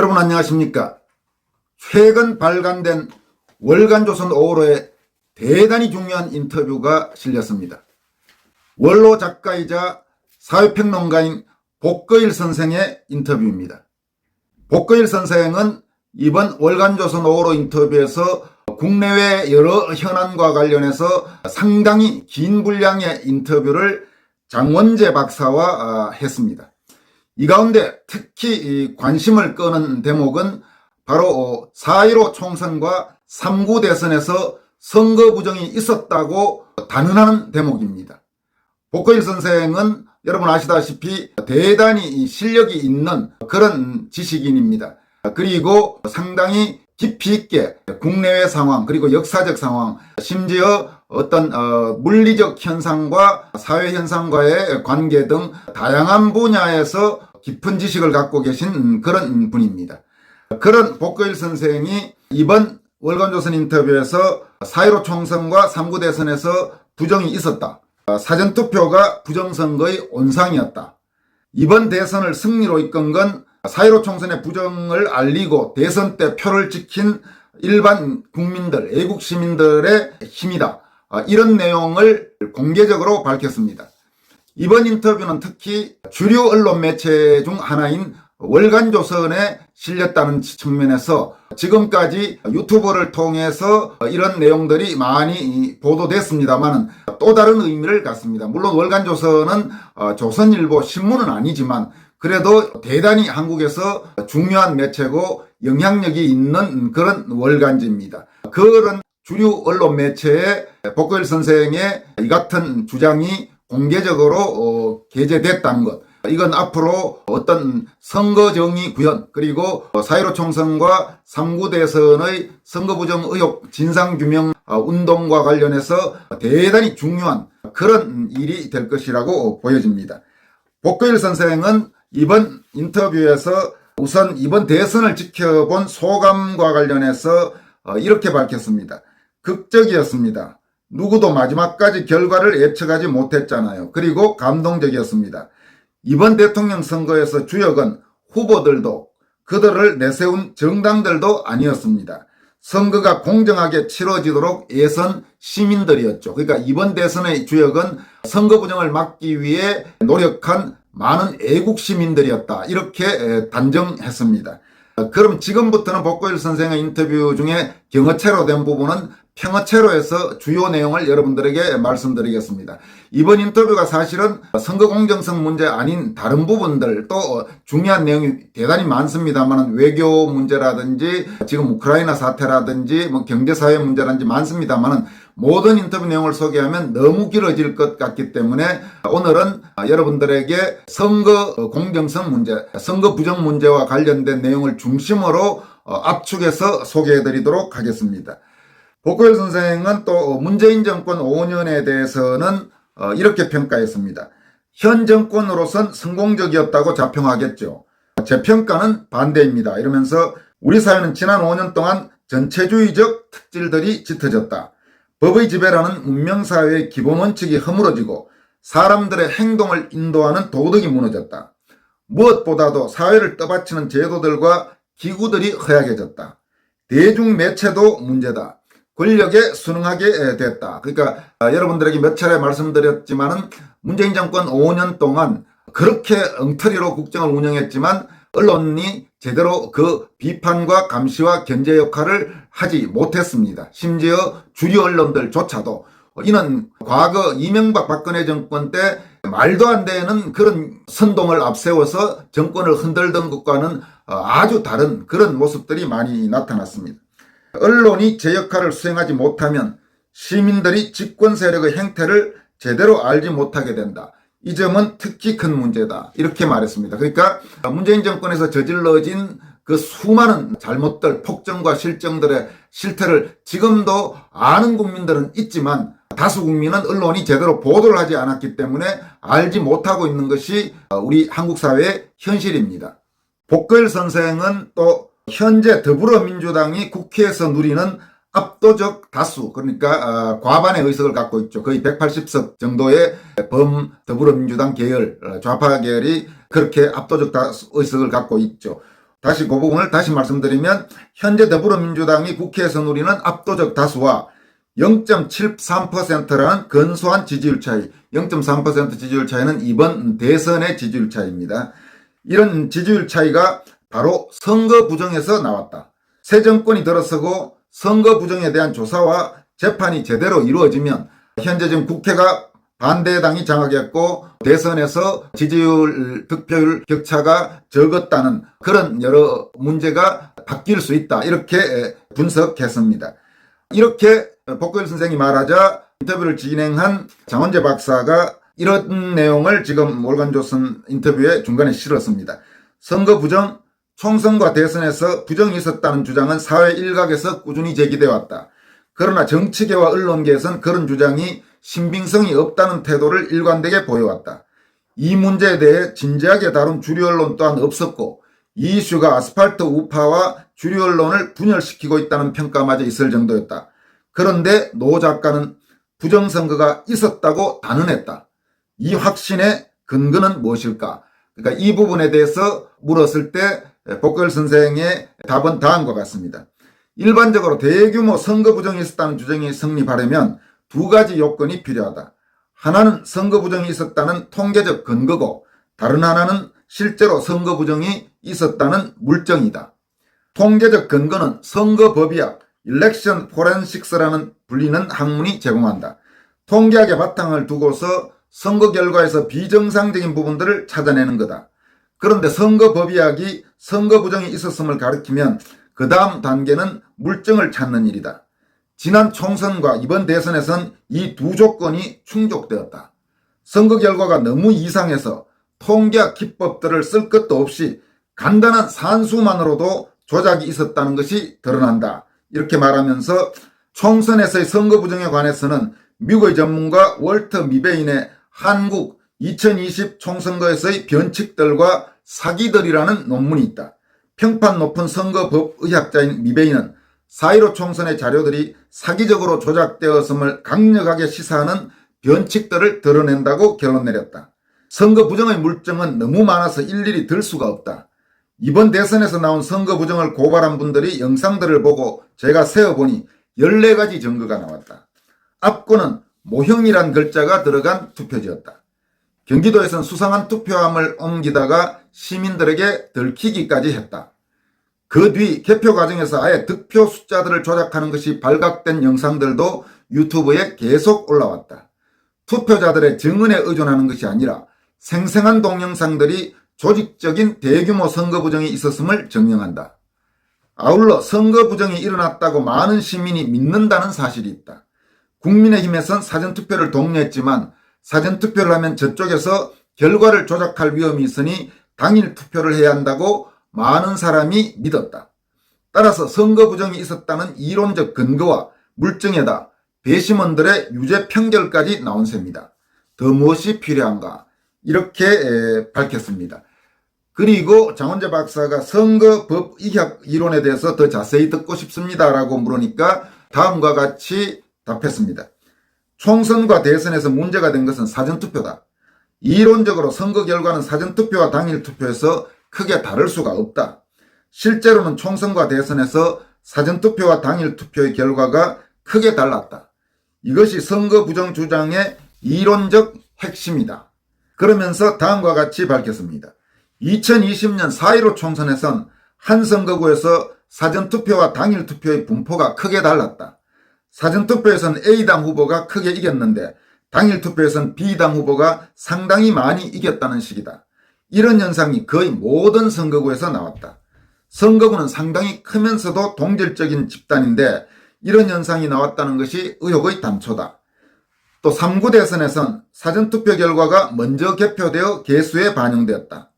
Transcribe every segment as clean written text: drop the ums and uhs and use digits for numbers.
여러분 안녕하십니까? 최근 발간된 월간조선 5호로의 대단히 중요한 인터뷰가 실렸습니다. 원로 작가이자 사회평론가인 복거일 선생의 인터뷰입니다. 복거일 선생은 이번 월간조선 5호로 인터뷰에서 국내외 여러 현안과 관련해서 상당히 긴 분량의 인터뷰를 장원재 박사와 했습니다. 이 가운데 특히 관심을 끄는 대목은 바로 4.15 총선과 3.9 대선에서 선거 부정이 있었다고 단언하는 대목입니다. 복거일 선생은 여러분 아시다시피 대단히 실력이 있는 그런 지식인입니다. 그리고 상당히 깊이 있게 국내외 상황 그리고 역사적 상황 심지어 어떤 물리적 현상과 사회 현상과의 관계 등 다양한 분야에서 깊은 지식을 갖고 계신 그런 분입니다. 그런 복거일 선생이 이번 월간조선 인터뷰에서 4.15 총선과 3.9 대선에서 부정이 있었다. 사전투표가 부정선거의 온상이었다. 이번 대선을 승리로 이끈 건 4.15 총선의 부정을 알리고 대선 때 표를 지킨 일반 국민들, 애국 시민들의 힘이다. 이런 내용을 공개적으로 밝혔습니다. 이번 인터뷰는 특히 주류 언론 매체 중 하나인 월간조선에 실렸다는 측면에서 지금까지 유튜브를 통해서 이런 내용들이 많이 보도됐습니다만 또 다른 의미를 갖습니다. 물론 월간조선은 조선일보 신문은 아니지만 그래도 대단히 한국에서 중요한 매체고 영향력이 있는 그런 월간지입니다. 그런 주류 언론 매체에 복거일 선생의 이 같은 주장이 공개적으로 게재됐다는 것, 이건 앞으로 어떤 선거정의 구현 그리고 4.15 총선과 3.9 대선의 선거부정 의혹 진상규명 운동과 관련해서 대단히 중요한 그런 일이 될 것이라고 보여집니다. 복거일 선생은 이번 인터뷰에서 우선 이번 대선을 지켜본 소감과 관련해서 이렇게 밝혔습니다. 극적이었습니다. 누구도 마지막까지 결과를 예측하지 못했잖아요. 그리고 감동적이었습니다. 이번 대통령 선거에서 주역은 후보들도 그들을 내세운 정당들도 아니었습니다. 선거가 공정하게 치러지도록 애선 시민들이었죠. 그러니까 이번 대선의 주역은 선거 부정을 막기 위해 노력한 많은 애국 시민들이었다. 이렇게 단정했습니다. 그럼 지금부터는 복거일 선생의 인터뷰 중에 경어체로 된 부분은 평어체로 해서 주요 내용을 여러분들에게 말씀드리겠습니다. 이번 인터뷰가 사실은 선거 공정성 문제 아닌 다른 부분들 또 중요한 내용이 대단히 많습니다만 외교 문제라든지 지금 우크라이나 사태라든지 경제사회 문제라든지 많습니다만 모든 인터뷰 내용을 소개하면 너무 길어질 것 같기 때문에 오늘은 여러분들에게 선거 공정성 문제, 선거 부정 문제와 관련된 내용을 중심으로 압축해서 소개해드리도록 하겠습니다. 복거일 선생은 또 문재인 정권 5년에 대해서는 이렇게 평가했습니다. 현 정권으로선 성공적이었다고 자평하겠죠. 제 평가는 반대입니다. 이러면서 우리 사회는 지난 5년 동안 전체주의적 특질들이 짙어졌다. 법의 지배라는 문명사회의 기본 원칙이 허물어지고 사람들의 행동을 인도하는 도덕이 무너졌다. 무엇보다도 사회를 떠받치는 제도들과 기구들이 허약해졌다. 대중매체도 문제다. 권력에 순응하게 됐다. 그러니까 여러분들에게 몇 차례 말씀드렸지만은 문재인 정권 5년 동안 그렇게 엉터리로 국정을 운영했지만 언론이 제대로 그 비판과 감시와 견제 역할을 하지 못했습니다. 심지어 주류 언론들조차도 이는 과거 이명박 박근혜 정권 때 말도 안 되는 그런 선동을 앞세워서 정권을 흔들던 것과는 아주 다른 그런 모습들이 많이 나타났습니다. 언론이 제 역할을 수행하지 못하면 시민들이 집권 세력의 행태를 제대로 알지 못하게 된다. 이 점은 특히 큰 문제다. 이렇게 말했습니다. 그러니까 문재인 정권에서 저질러진 그 수많은 잘못들, 폭정과 실정들의 실태를 지금도 아는 국민들은 있지만 다수 국민은 언론이 제대로 보도를 하지 않았기 때문에 알지 못하고 있는 것이 우리 한국 사회의 현실입니다. 복거일 선생은 또 현재 더불어민주당이 국회에서 누리는 압도적 다수, 그러니까 과반의 의석을 갖고 있죠. 거의 180석 정도의 더불어민주당 계열, 좌파 계열이 그렇게 압도적 다수 의석을 갖고 있죠. 다시 그 부분을 다시 말씀드리면 현재 더불어민주당이 국회에서 누리는 압도적 다수와 0.73%라는 근소한 지지율 차이, 0.3% 지지율 차이는 이번 대선의 지지율 차이입니다. 이런 지지율 차이가 바로 선거 부정에서 나왔다. 새 정권이 들어서고 선거 부정에 대한 조사와 재판이 제대로 이루어지면 현재 지금 국회가 반대당이 장악했고 대선에서 지지율, 득표율 격차가 적었다는 그런 여러 문제가 바뀔 수 있다. 이렇게 분석했습니다. 이렇게 복거일 선생이 말하자 인터뷰를 진행한 장원재 박사가 이런 내용을 지금 월간조선 인터뷰에 중간에 실었습니다. 선거 부정, 총선과 대선에서 부정이 있었다는 주장은 사회 일각에서 꾸준히 제기되어 왔다. 그러나 정치계와 언론계에서는 그런 주장이 신빙성이 없다는 태도를 일관되게 보여왔다. 이 문제에 대해 진지하게 다룬 주류 언론 또한 없었고 이 이슈가 아스팔트 우파와 주류 언론을 분열시키고 있다는 평가마저 있을 정도였다. 그런데 노 작가는 부정선거가 있었다고 단언했다. 이 확신의 근거는 무엇일까? 그러니까 이 부분에 대해서 물었을 때 복거일 선생의 답은 다음과 같습니다. 일반적으로 대규모 선거 부정이 있었다는 주장이 성립하려면 두 가지 요건이 필요하다. 하나는 선거 부정이 있었다는 통계적 근거고 다른 하나는 실제로 선거 부정이 있었다는 물증이다. 통계적 근거는 선거법의학, 일렉션 포렌식스라는 불리는 학문이 제공한다. 통계학의 바탕을 두고서 선거 결과에서 비정상적인 부분들을 찾아내는 거다. 그런데 선거법의학이 선거 부정이 있었음을 가리키면 그 다음 단계는 물증을 찾는 일이다. 지난 총선과 이번 대선에선 이 두 조건이 충족되었다. 선거 결과가 너무 이상해서 통계학 기법들을 쓸 것도 없이 간단한 산수만으로도 조작이 있었다는 것이 드러난다. 이렇게 말하면서 총선에서의 선거 부정에 관해서는 미국의 전문가 월터 미베인의 한국 2020 총선거에서의 변칙들과 사기들이라는 논문이 있다. 평판 높은 선거법의학자인 미베인은 4.15 총선의 자료들이 사기적으로 조작되었음을 강력하게 시사하는 변칙들을 드러낸다고 결론 내렸다. 선거 부정의 물증은 너무 많아서 일일이 들 수가 없다. 이번 대선에서 나온 선거 부정을 고발한 분들이 영상들을 보고 제가 세어보니 14가지 증거가 나왔다. 앞권은 모형이란 글자가 들어간 투표지였다. 경기도에서는 수상한 투표함을 옮기다가 시민들에게 들키기까지 했다. 그 뒤 개표 과정에서 아예 득표 숫자들을 조작하는 것이 발각된 영상들도 유튜브에 계속 올라왔다. 투표자들의 증언에 의존하는 것이 아니라 생생한 동영상들이 조직적인 대규모 선거 부정이 있었음을 증명한다. 아울러 선거 부정이 일어났다고 많은 시민이 믿는다는 사실이 있다. 국민의힘에선 사전투표를 독려했지만 사전투표를 하면 저쪽에서 결과를 조작할 위험이 있으니 당일 투표를 해야 한다고 많은 사람이 믿었다. 따라서 선거 부정이 있었다는 이론적 근거와 물증에다 배심원들의 유죄 판결까지 나온 셈이다. 더 무엇이 필요한가? 이렇게 밝혔습니다. 그리고 장원재 박사가 선거법 의학 이론에 대해서 더 자세히 듣고 싶습니다라고 물으니까 다음과 같이 답했습니다. 총선과 대선에서 문제가 된 것은 사전투표다. 이론적으로 선거 결과는 사전투표와 당일투표에서 크게 다를 수가 없다. 실제로는 총선과 대선에서 사전투표와 당일투표의 결과가 크게 달랐다. 이것이 선거 부정 주장의 이론적 핵심이다. 그러면서 다음과 같이 밝혔습니다. 2020년 4.15 총선에선 한 선거구에서 사전투표와 당일투표의 분포가 크게 달랐다. 사전투표에선 A당 후보가 크게 이겼는데 당일투표에선 B당 후보가 상당히 많이 이겼다는 식이다. 이런 현상이 거의 모든 선거구에서 나왔다. 선거구는 상당히 크면서도 동질적인 집단인데 이런 현상이 나왔다는 것이 의혹의 단초다. 또 3구 대선에선 사전투표 결과가 먼저 개표되어 개수에 반영되었다.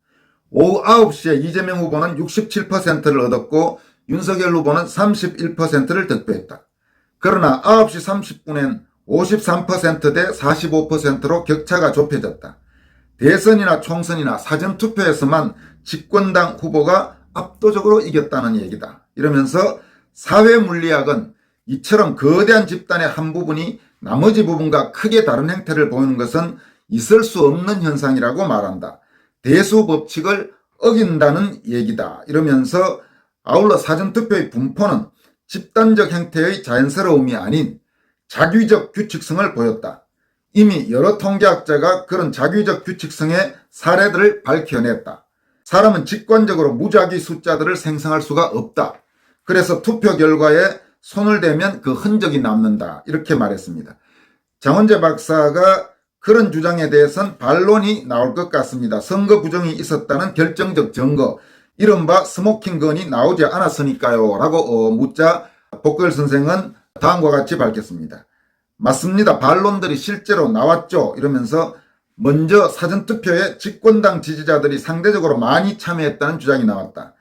오후 9시에 이재명 후보는 67%를 얻었고 윤석열 후보는 31%를 득표했다. 그러나 9시 30분엔 53%대 45%로 격차가 좁혀졌다. 대선이나 총선이나 사전투표에서만 집권당 후보가 압도적으로 이겼다는 얘기다. 이러면서 사회물리학은 이처럼 거대한 집단의 한 부분이 나머지 부분과 크게 다른 행태를 보이는 것은 있을 수 없는 현상이라고 말한다. 대수법칙을 어긴다는 얘기다. 이러면서 아울러 사전투표의 분포는 집단적 행태의 자연스러움이 아닌 자규적 규칙성을 보였다. 이미 여러 통계학자가 그런 자규적 규칙성의 사례들을 밝혀냈다. 사람은 직관적으로 무작위 숫자들을 생성할 수가 없다. 그래서 투표 결과에 손을 대면 그 흔적이 남는다. 이렇게 말했습니다. 장원재 박사가 그런 주장에 대해서는 반론이 나올 것 같습니다. 선거 부정이 있었다는 결정적 증거, 이른바 스모킹건이 나오지 않았으니까요 라고 묻자 복걸 선생은 다음과 같이 밝혔습니다. 맞습니다. 반론들이 실제로 나왔죠. 이러면서 먼저 사전투표에 집권당 지지자들이 상대적으로 많이 참여했다는 주장이 나왔다.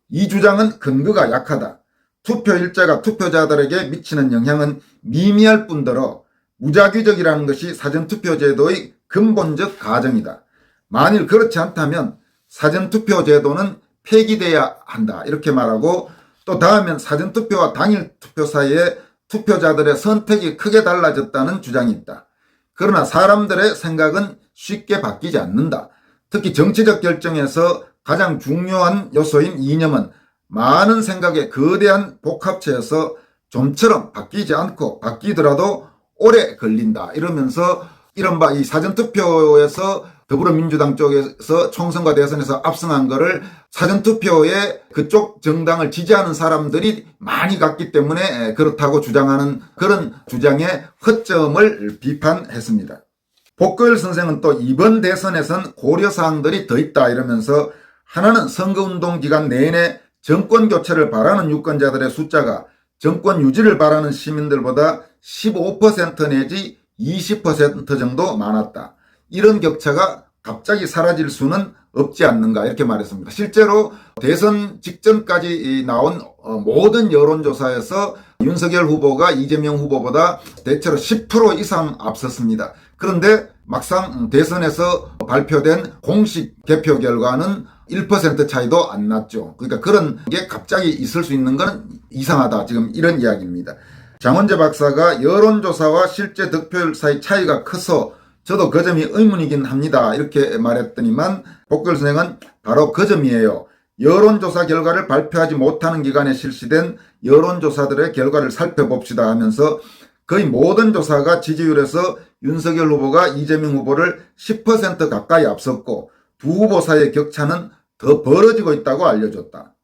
이 주장은 근거가 약하다. 투표일자가 투표자들에게 미치는 영향은 미미할 뿐더러 무작위적이라는 것이 사전투표 제도의 근본적 가정이다. 만일 그렇지 않다면 사전투표 제도는 폐기돼야 한다. 이렇게 말하고 또 다음엔 사전투표와 당일 투표 사이에 투표자들의 선택이 크게 달라졌다는 주장이 있다. 그러나 사람들의 생각은 쉽게 바뀌지 않는다. 특히 정치적 결정에서 가장 중요한 요소인 이념은 많은 생각의 거대한 복합체여서 좀처럼 바뀌지 않고 바뀌더라도 오래 걸린다. 이러면서 이른바 이 사전투표에서 더불어민주당 쪽에서 총선과 대선에서 압승한 거를 사전투표에 그쪽 정당을 지지하는 사람들이 많이 갔기 때문에 그렇다고 주장하는 그런 주장의 허점을 비판했습니다. 복거일 선생은 또 이번 대선에선 고려사항들이 더 있다 이러면서 하나는 선거운동 기간 내내 정권 교체를 바라는 유권자들의 숫자가 정권 유지를 바라는 시민들보다 15% 내지 20% 정도 많았다. 이런 격차가 갑자기 사라질 수는 없지 않는가 이렇게 말했습니다. 실제로 대선 직전까지 나온 모든 여론조사에서 윤석열 후보가 이재명 후보보다 대체로 10% 이상 앞섰습니다. 그런데 막상 대선에서 발표된 공식 개표 결과는 1% 차이도 안 났죠. 그러니까 그런 게 갑자기 있을 수 있는 건 이상하다. 지금 이런 이야기입니다. 장원재 박사가 여론조사와 실제 득표율 사이 차이가 커서 저도 그 점이 의문이긴 합니다. 이렇게 말했더니만 복걸 선생은 바로 그 점이에요. 여론조사 결과를 발표하지 못하는 기간에 실시된 여론조사들의 결과를 살펴봅시다 하면서 거의 모든 조사가 지지율에서 윤석열 후보가 이재명 후보를 10% 가까이 앞섰고 두 후보 사이의 격차는 더 벌어지고 있다고 알려줬다.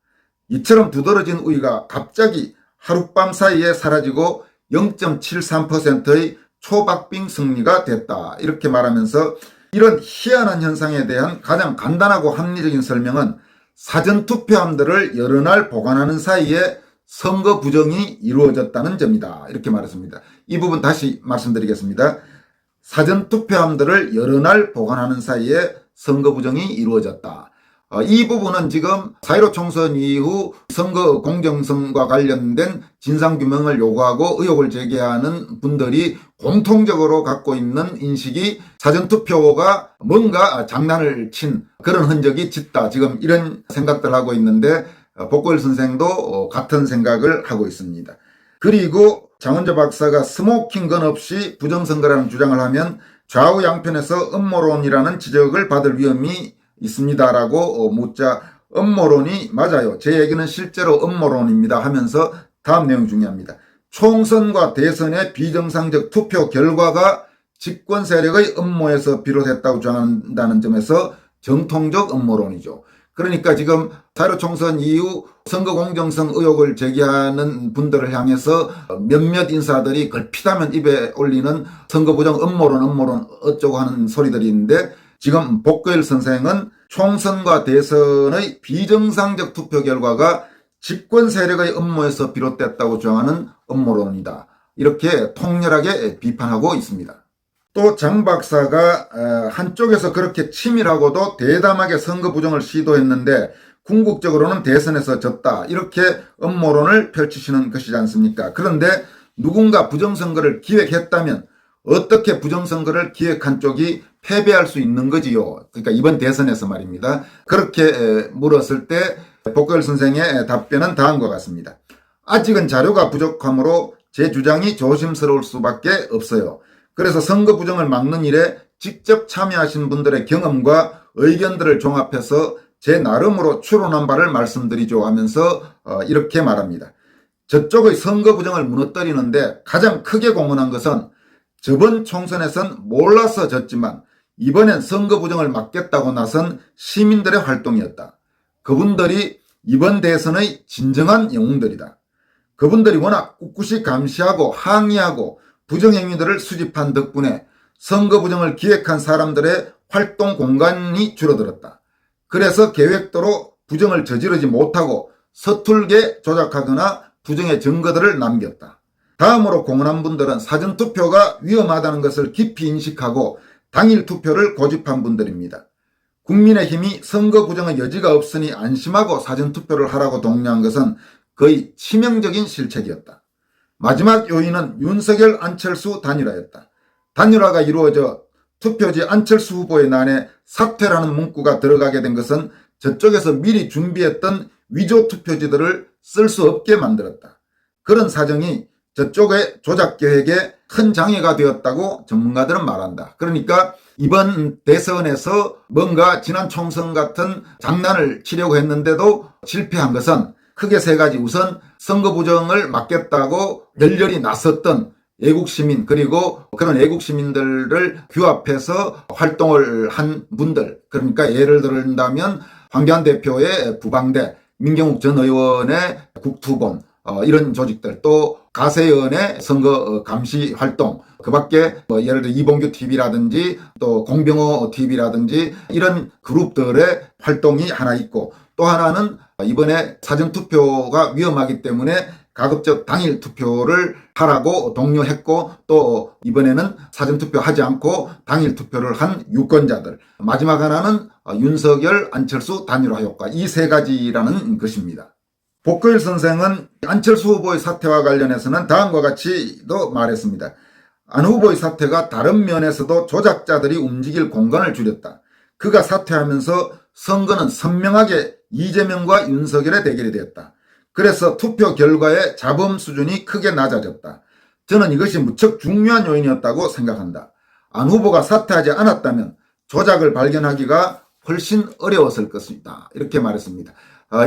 이처럼 두드러진 우위가 갑자기 하룻밤 사이에 사라지고 0.73%의 초박빙 승리가 됐다. 이렇게 말하면서 이런 희한한 현상에 대한 가장 간단하고 합리적인 설명은 사전투표함들을 여러 날 보관하는 사이에 선거 부정이 이루어졌다는 점이다. 이렇게 말했습니다. 이 부분 다시 말씀드리겠습니다. 사전투표함들을 여러 날 보관하는 사이에 선거 부정이 이루어졌다. 이 부분은 지금 4.15 총선 이후 선거 공정성과 관련된 진상규명을 요구하고 의혹을 제기하는 분들이 공통적으로 갖고 있는 인식이 사전투표가 뭔가 장난을 친 그런 흔적이 짙다. 지금 이런 생각들 하고 있는데 복걸 선생도 같은 생각을 하고 있습니다. 그리고 장원재 박사가 스모킹건 없이 부정선거라는 주장을 하면 좌우 양편에서 음모론이라는 지적을 받을 위험이 있습니다라고 묻자 음모론이 맞아요. 제 얘기는 실제로 음모론입니다 하면서 다음 내용 중요합니다. 총선과 대선의 비정상적 투표 결과가 집권 세력의 음모에서 비롯했다고 주장한다는 점에서 정통적 음모론이죠. 그러니까 지금 4.15 총선 이후 선거 공정성 의혹을 제기하는 분들을 향해서 몇몇 인사들이 걸핏하면 입에 올리는 선거 부정 음모론 어쩌고 하는 소리들이 있는데 지금 복거일 선생은 총선과 대선의 비정상적 투표 결과가 집권 세력의 음모에서 비롯됐다고 주장하는 음모론이다. 이렇게 통렬하게 비판하고 있습니다. 또 장 박사가 한쪽에서 그렇게 치밀하고도 대담하게 선거 부정을 시도했는데 궁극적으로는 대선에서 졌다. 이렇게 음모론을 펼치시는 것이지 않습니까? 그런데 누군가 부정선거를 기획했다면 어떻게 부정선거를 기획한 쪽이 패배할 수 있는 거지요? 그러니까 이번 대선에서 말입니다. 그렇게 물었을 때 복걸 선생의 답변은 다음과 같습니다. 아직은 자료가 부족하므로 제 주장이 조심스러울 수밖에 없어요. 그래서 선거 부정을 막는 일에 직접 참여하신 분들의 경험과 의견들을 종합해서 제 나름으로 추론한 바를 말씀드리죠 하면서 이렇게 말합니다. 저쪽의 선거 부정을 무너뜨리는데 가장 크게 공헌한 것은 저번 총선에선 몰라서 졌지만 이번엔 선거 부정을 막겠다고 나선 시민들의 활동이었다. 그분들이 이번 대선의 진정한 영웅들이다. 그분들이 워낙 꿋꿋이 감시하고 항의하고 부정행위들을 수집한 덕분에 선거 부정을 기획한 사람들의 활동 공간이 줄어들었다. 그래서 계획대로 부정을 저지르지 못하고 서툴게 조작하거나 부정의 증거들을 남겼다. 다음으로 공헌한 분들은 사전투표가 위험하다는 것을 깊이 인식하고 당일 투표를 고집한 분들입니다. 국민의힘이 선거 부정의 여지가 없으니 안심하고 사전투표를 하라고 독려한 것은 거의 치명적인 실책이었다. 마지막 요인은 윤석열 안철수 단일화였다. 단일화가 이루어져 투표지 안철수 후보의 난에 사퇴라는 문구가 들어가게 된 것은 저쪽에서 미리 준비했던 위조 투표지들을 쓸 수 없게 만들었다. 그런 사정이 저쪽의 조작 계획에 큰 장애가 되었다고 전문가들은 말한다. 그러니까 이번 대선에서 뭔가 지난 총선 같은 장난을 치려고 했는데도 실패한 것은 크게 세 가지. 우선 선거 부정을 막겠다고 열렬히 나섰던 애국시민, 그리고 그런 애국시민들을 규합해서 활동을 한 분들, 그러니까 예를 들다면 황교안 대표의 부방대, 민경욱 전 의원의 국투본, 이런 조직들, 또 가세연의 선거 감시 활동, 그 밖에 예를 들어 이봉규 TV라든지 또 공병호 TV라든지 이런 그룹들의 활동이 하나 있고, 또 하나는 이번에 사전투표가 위험하기 때문에 가급적 당일 투표를 하라고 독려했고, 또 이번에는 사전투표 하지 않고 당일 투표를 한 유권자들, 마지막 하나는 윤석열 안철수 단일화 효과, 이 세 가지라는 것입니다. 복거일 선생은 안철수 후보의 사퇴와 관련해서는 다음과 같이도 말했습니다. 안 후보의 사퇴가 다른 면에서도 조작자들이 움직일 공간을 줄였다. 그가 사퇴하면서 선거는 선명하게 이재명과 윤석열의 대결이 되었다. 그래서 투표 결과의 자범 수준이 크게 낮아졌다. 저는 이것이 무척 중요한 요인이었다고 생각한다. 안 후보가 사퇴하지 않았다면 조작을 발견하기가 훨씬 어려웠을 것이다. 이렇게 말했습니다.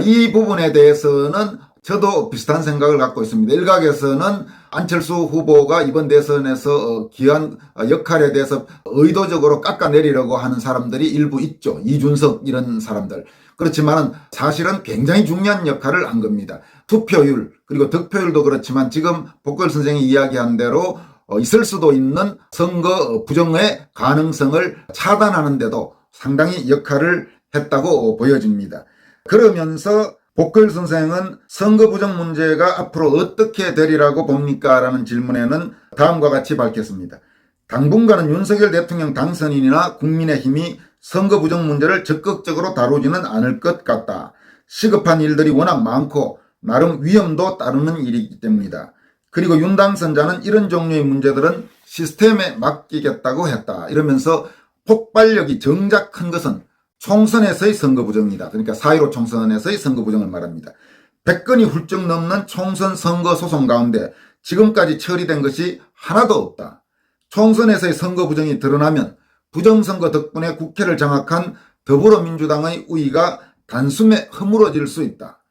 이 부분에 대해서는 저도 비슷한 생각을 갖고 있습니다. 일각에서는 안철수 후보가 이번 대선에서 기여한 역할에 대해서 의도적으로 깎아내리려고 하는 사람들이 일부 있죠. 이준석 이런 사람들. 그렇지만 사실은 굉장히 중요한 역할을 한 겁니다. 투표율 그리고 득표율도 그렇지만 지금 복걸 선생이 이야기한 대로 있을 수도 있는 선거 부정의 가능성을 차단하는 데도 상당히 역할을 했다고 보여집니다. 그러면서 복걸 선생은 선거 부정 문제가 앞으로 어떻게 되리라고 봅니까? 라는 질문에는 다음과 같이 밝혔습니다. 당분간은 윤석열 대통령 당선인이나 국민의힘이 선거 부정 문제를 적극적으로 다루지는 않을 것 같다. 시급한 일들이 워낙 많고 나름 위험도 따르는 일이기 때문이다. 그리고 윤 당선자는 이런 종류의 문제들은 시스템에 맡기겠다고 했다. 이러면서 폭발력이 정작 큰 것은 총선에서의 선거 부정이다. 그러니까 4.15 총선에서의 선거 부정을 말합니다. 100건이 훌쩍 넘는 총선 선거 소송 가운데 지금까지 처리된 것이 하나도 없다. 총선에서의 선거 부정이 드러나면 부정선거 덕분에 국회를 장악한 더불어민주당의 우위가 단숨에 허물어질 수 있다.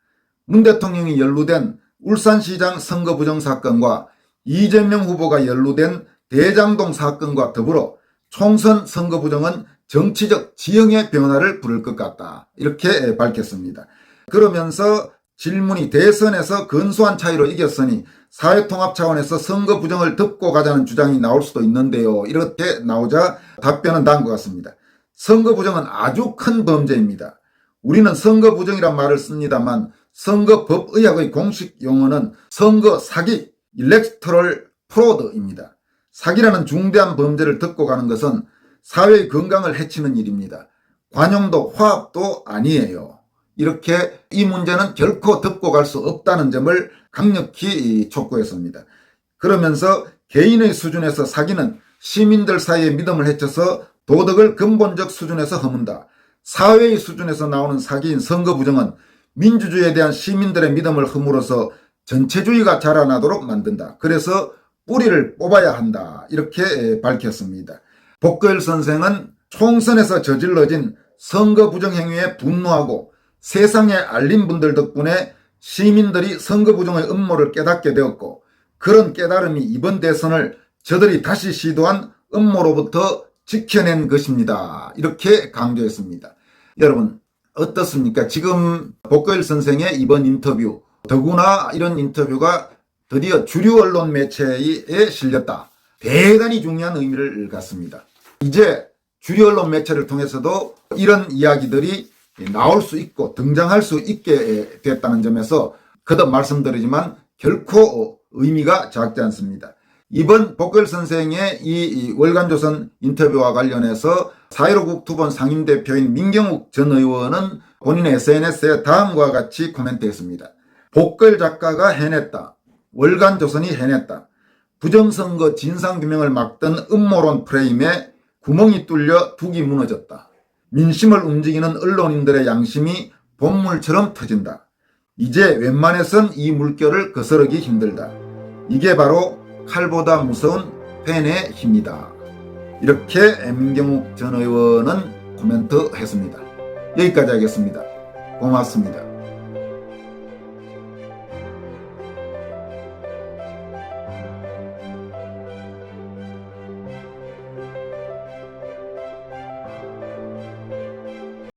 문 대통령이 연루된 울산시장 선거 부정 사건과 이재명 후보가 연루된 대장동 사건과 더불어 총선 선거 부정은 정치적 지형의 변화를 부를 것 같다. 이렇게 밝혔습니다. 그러면서 질문이 대선에서 근소한 차이로 이겼으니 사회통합 차원에서 선거 부정을 덮고 가자는 주장이 나올 수도 있는데요. 이렇게 나오자 답변은 다음과 같습니다. 선거 부정은 아주 큰 범죄입니다. 우리는 선거 부정이란 말을 씁니다만 선거법의학의 공식 용어는 선거 사기, 일렉토럴 프로드입니다. 사기라는 중대한 범죄를 덮고 가는 것은 사회의 건강을 해치는 일입니다. 관용도 화합도 아니에요. 이렇게 이 문제는 결코 덮고 갈 수 없다는 점을 강력히 촉구했습니다. 그러면서 개인의 수준에서 사기는 시민들 사이의 믿음을 해쳐서 도덕을 근본적 수준에서 허문다. 사회의 수준에서 나오는 사기인 선거 부정은 민주주의에 대한 시민들의 믿음을 허물어서 전체주의가 자라나도록 만든다. 그래서 뿌리를 뽑아야 한다. 이렇게 밝혔습니다. 복거일 선생은 총선에서 저질러진 선거 부정 행위에 분노하고 세상에 알린 분들 덕분에 시민들이 선거 부정의 음모를 깨닫게 되었고, 그런 깨달음이 이번 대선을 저들이 다시 시도한 음모로부터 지켜낸 것입니다. 이렇게 강조했습니다. 여러분 어떻습니까? 지금 복거일 선생의 이번 인터뷰, 더구나 이런 인터뷰가 드디어 주류 언론 매체에 실렸다. 대단히 중요한 의미를 갖습니다. 이제 주류 언론 매체를 통해서도 이런 이야기들이 나올 수 있고 등장할 수 있게 됐다는 점에서 거듭 말씀드리지만 결코 의미가 작지 않습니다. 이번 복거일 선생의 이 월간조선 인터뷰와 관련해서 4.15 국토본 상임대표인 민경욱 전 의원은 본인의 SNS에 다음과 같이 코멘트했습니다. 복거일 작가가 해냈다. 월간조선이 해냈다. 부정선거 진상규명을 막던 음모론 프레임에 구멍이 뚫려 둑이 무너졌다. 민심을 움직이는 언론인들의 양심이 본물처럼 터진다. 이제 웬만해선 이 물결을 거스르기 힘들다. 이게 바로 칼보다 무서운 펜의 힘이다. 이렇게 민경욱 전 의원은 코멘트했습니다. 여기까지 하겠습니다. 고맙습니다.